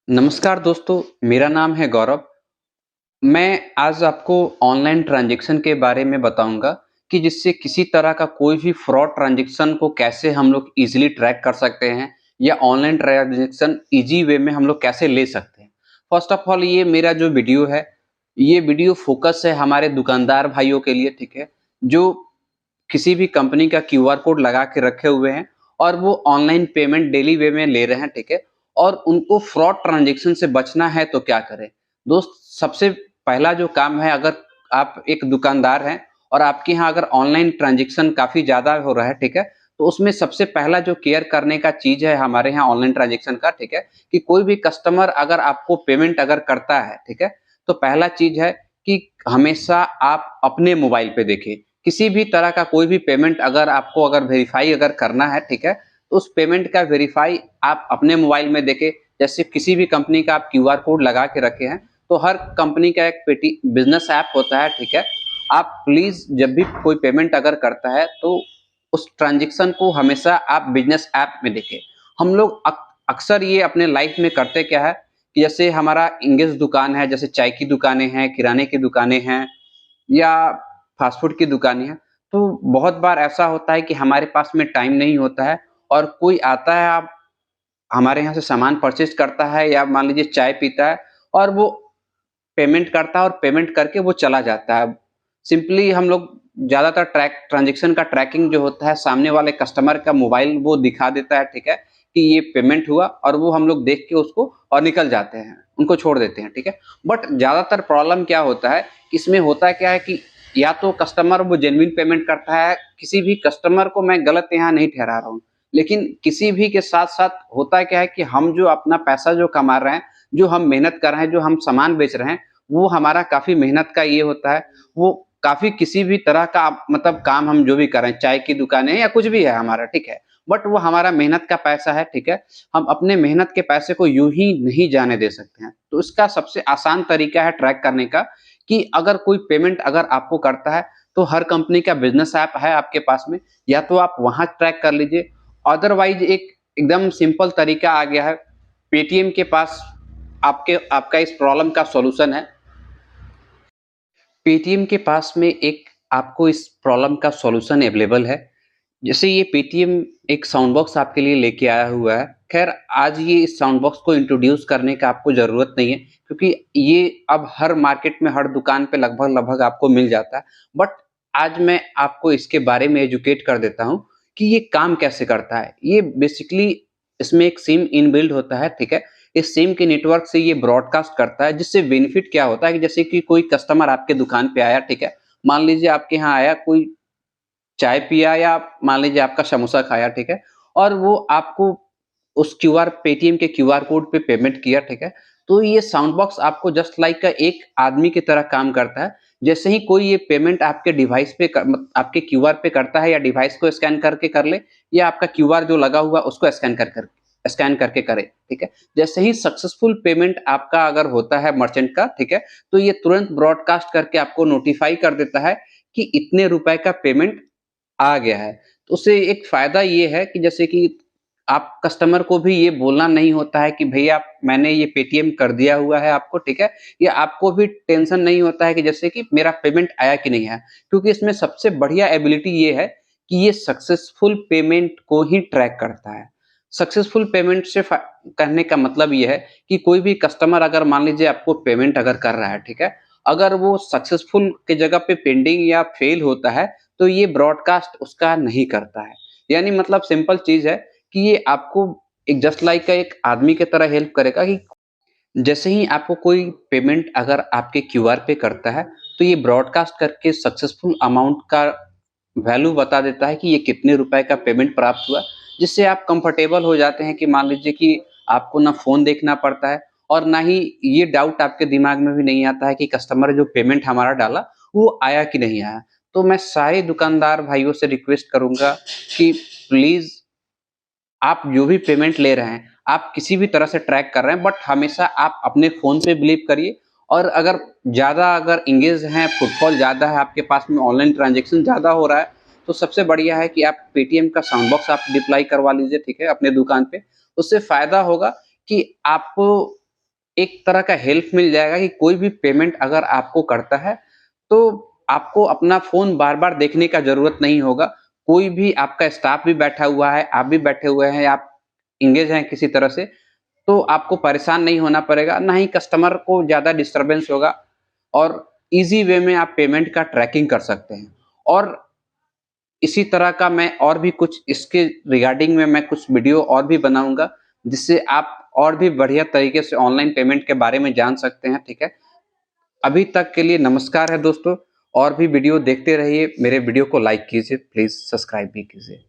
नमस्कार दोस्तों, मेरा नाम है गौरव। मैं आज आपको ऑनलाइन ट्रांज़ैक्शन के बारे में बताऊँगा कि जिससे किसी तरह का कोई भी फ्रॉड ट्रांज़ैक्शन को कैसे हम लोग ईज़िली ट्रैक कर सकते हैं या ऑनलाइन ट्रांज़ैक्शन ईज़ी वे में हम लोग कैसे ले सकते हैं। फ़र्स्ट ऑफ़ ऑल ये मेरा जो वीडियो है, ये वीडियो फ़ोकस है हमारे दुकानदार भाइयों के लिए, ठीक है? जो किसी भी कंपनी का क्यूआर कोड लगा के रखे हुए हैं और वो ऑनलाइन पेमेंट डेली वे में ले रहे हैं, ठीक है? और उनको फ्रॉड ट्रांज़ैक्शन से बचना है तो क्या करें? दोस्त, सबसे पहला जो काम है, अगर आप एक दुकानदार हैं और आपके यहाँ अगर ऑनलाइन ट्रांज़ैक्शन काफ़ी ज़्यादा हो रहा है, ठीक है? तो उसमें सबसे पहला जो केयर करने का चीज़ है हमारे यहाँ ऑनलाइन ट्रांज़ैक्शन का, ठीक है? कि कोई भी कस्टमर अगर आपको पेमेंट अगर करता है, ठीक है? तो पहला चीज़ है कि हमेशा आप अपने मोबाइल पे देखें। किसी भी तरह का कोई भी पेमेंट अगर आपको अगर वेरीफ़ाई अगर करना है, ठीक है? तो उस पेमेंट का वेरीफ़ाई आप अपने मोबाइल में देखें। जैसे किसी भी कंपनी का आप क्यूआर कोड लगा के रखे हैं, तो हर कंपनी का एक पेटी बिज़नेस ऐप होता है, ठीक है? आप प्लीज़ जब भी कोई पेमेंट अगर करता है, तो उस ट्रांज़ैक्शन को हमेशा आप बिज़नेस ऐप में देखें। हम लोग अक्सर ये अपने लाइफ़ में करते क्या है कि जैसे हमारा इंगेज दुकान है, जैसे चाय की दुकानें हैं, किराने की दुकानें हैं या फ़ास्ट फ़ूड की दुकानें हैं, तो बहुत बार ऐसा होता है कि हमारे पास में टाइम नहीं होता है और कोई आता है, आप हमारे यहाँ से सामान परचेज़ करता है या मान लीजिए चाय पीता है और वो पेमेंट करता है और पेमेंट करके वो चला जाता है। सिंपली हम लोग ज़्यादातर ट्रांज़ैक्शन का ट्रैकिंग जो होता है, सामने वाले कस्टमर का मोबाइल वो दिखा देता है, ठीक है? कि ये पेमेंट हुआ और वो हम लोग देख के उसको और निकल जाते हैं, उनको छोड़ देते हैं, ठीक है? बट ज़्यादातर प्रॉब्लम क्या होता है, इसमें होता क्या है कि या तो कस्टमर वो जेन्युइन पेमेंट करता है, किसी भी कस्टमर को मैं गलत यहाँ नहीं ठहरा रहा हूँ। लेकिन किसी भी के साथ-साथ होता क्या है कि हम जो अपना पैसा जो कमा रहे हैं, जो हम मेहनत कर रहे हैं, जो हम सामान बेच रहे हैं, वो हमारा काफ़ी मेहनत का ये होता है, वो काफ़ी किसी भी तरह का मतलब काम हम जो भी कर रहे हैं, चाय की दुकान है या कुछ भी है हमारा, ठीक है? बट वो हमारा मेहनत का पैसा है, ठीक है? हम अपने मेहनत के पैसे को यूँ ही नहीं जाने दे सकते हैं। तो इसका सबसे आसान तरीका है ट्रैक करने का कि अगर कोई पेमेंट अगर आपको करता है, तो हर कंपनी का बिज़नेस ऐप है आपके पास में, या तो आप वहाँ ट्रैक कर लीजिए। अदरवाइज़ एक एकदम सिंपल तरीका आ गया है, पेटीएम के पास आपका इस प्रॉब्लम का सॉल्यूशन है। पेटीएम के पास में एक आपको इस प्रॉब्लम का सॉल्यूशन अवेलेबल है। जैसे ये पेटीएम एक साउंड बॉक्स आपके लिए लेके आया हुआ है। ख़ैर, आज ये इस साउंड बॉक्स को इंट्रोड्यूस करने का आपको ज़रूरत नहीं है, क्योंकि ये अब हर मार्केट में, हर दुकान पे लगभग-लगभग आपको मिल जाता है। बट आज मैं आपको इसके बारे में एजुकेट कर देता हूँ कि ये काम कैसे करता है। ये बेसिकली इसमें एक सिम इनबिल्ट होता है, ठीक है? इस सिम के नेटवर्क से ये ब्रॉडकास्ट करता है, जिससे बेनिफिट क्या होता है कि जैसे कि कोई कस्टमर आपके दुकान पे आया, ठीक है? मान लीजिए आपके यहाँ आया, कोई चाय पिया या मान लीजिए आपका समोसा खाया, ठीक है? और वो आपको उस क्यूआर पेटीएम के क्यूआर कोड पे पेमेंट किया, ठीक है? तो ये साउंड बॉक्स आपको जस्ट लाइक एक आदमी की तरह काम करता है। जैसे ही कोई ये पेमेंट आपके डिवाइस पे आपके क्यूआर पे करता है, या डिवाइस को स्कैन करके कर ले, या आपका क्यूआर जो लगा हुआ है उसको स्कैन करके करे, ठीक है? जैसे ही सक्सेसफुल पेमेंट आपका अगर होता है मर्चेंट का, ठीक है? तो ये तुरंत ब्रॉडकास्ट करके आपको नोटिफ़ाई कर देता है कि इतने रुपए का पेमेंट आ गया है। तो उससे एक फ़ायदा ये है कि जैसे कि आप कस्टमर को भी ये बोलना नहीं होता है कि भैया मैंने ये पेटीएम कर दिया हुआ है आपको, ठीक है? या आपको भी टेंशन नहीं होता है कि जैसे कि मेरा पेमेंट आया कि नहीं आया। क्योंकि इसमें सबसे बढ़िया एबिलिटी ये है कि ये सक्सेसफुल पेमेंट को ही ट्रैक करता है। सक्सेसफुल पेमेंट से कहने का मतलब ये है कि कोई भी कस्टमर अगर मान लीजिए आपको पेमेंट अगर कर रहा है, ठीक है? अगर वो सक्सेसफुल की जगह पे पेंडिंग या फेल होता है, तो ये ब्रॉडकास्ट उसका नहीं करता है। यानी मतलब सिंपल चीज़ है कि ये आपको एक जस्ट लाइक एक आदमी की तरह हेल्प करेगा कि जैसे ही आपको कोई पेमेंट अगर आपके क्यूआर पे करता है, तो ये ब्रॉडकास्ट करके सक्सेसफुल अमाउंट का वैल्यू बता देता है कि ये कितने रुपए का पेमेंट प्राप्त हुआ, जिससे आप कंफर्टेबल हो जाते हैं कि मान लीजिए कि आपको ना फ़ोन देखना पड़ता है और ना ही ये डाउट आपके दिमाग में भी नहीं आता है कि कस्टमर जो पेमेंट हमारा डाला, वो आया कि नहीं आया। तो मैं सारे दुकानदार भाइयों से रिक्वेस्ट करूँगा कि प्लीज़ आप जो भी पेमेंट ले रहे हैं, आप किसी भी तरह से ट्रैक कर रहे हैं, बट हमेशा आप अपने फ़ोन पे बिलीव करिए। और अगर ज़्यादा अगर एंगेज हैं, फुटफॉल ज़्यादा है आपके पास में, ऑनलाइन ट्रांज़ैक्शन ज़्यादा हो रहा है, तो सबसे बढ़िया है कि आप पेटीएम का साउंड बॉक्स आप डिप्लॉय करवा लीजिए, ठीक है? अपने दुकान पे। उससे फ़ायदा होगा कि आपको एक तरह का हेल्प मिल जाएगा कि कोई भी पेमेंट अगर आपको करता है, तो आपको अपना फ़ोन बार-बार देखने का ज़रूरत नहीं होगा। कोई भी आपका स्टाफ भी बैठा हुआ है, आप भी बैठे हुए हैं, आप एंगेज हैं किसी तरह से, तो आपको परेशान नहीं होना पड़ेगा, ना ही कस्टमर को ज़्यादा डिस्टर्बेंस होगा और ईज़ी वे में आप पेमेंट का ट्रैकिंग कर सकते हैं। और इसी तरह का मैं और भी कुछ इसके रिगार्डिंग में मैं कुछ वीडियो और भी बनाऊँगा, जिससे आप और भी बढ़िया तरीके से ऑनलाइन पेमेंट के बारे में जान सकते हैं, ठीक है? अभी तक के लिए नमस्कार है दोस्तों, और भी वीडियो देखते रहिए, मेरे वीडियो को लाइक कीजिए, प्लीज़ सब्सक्राइब भी कीजिए।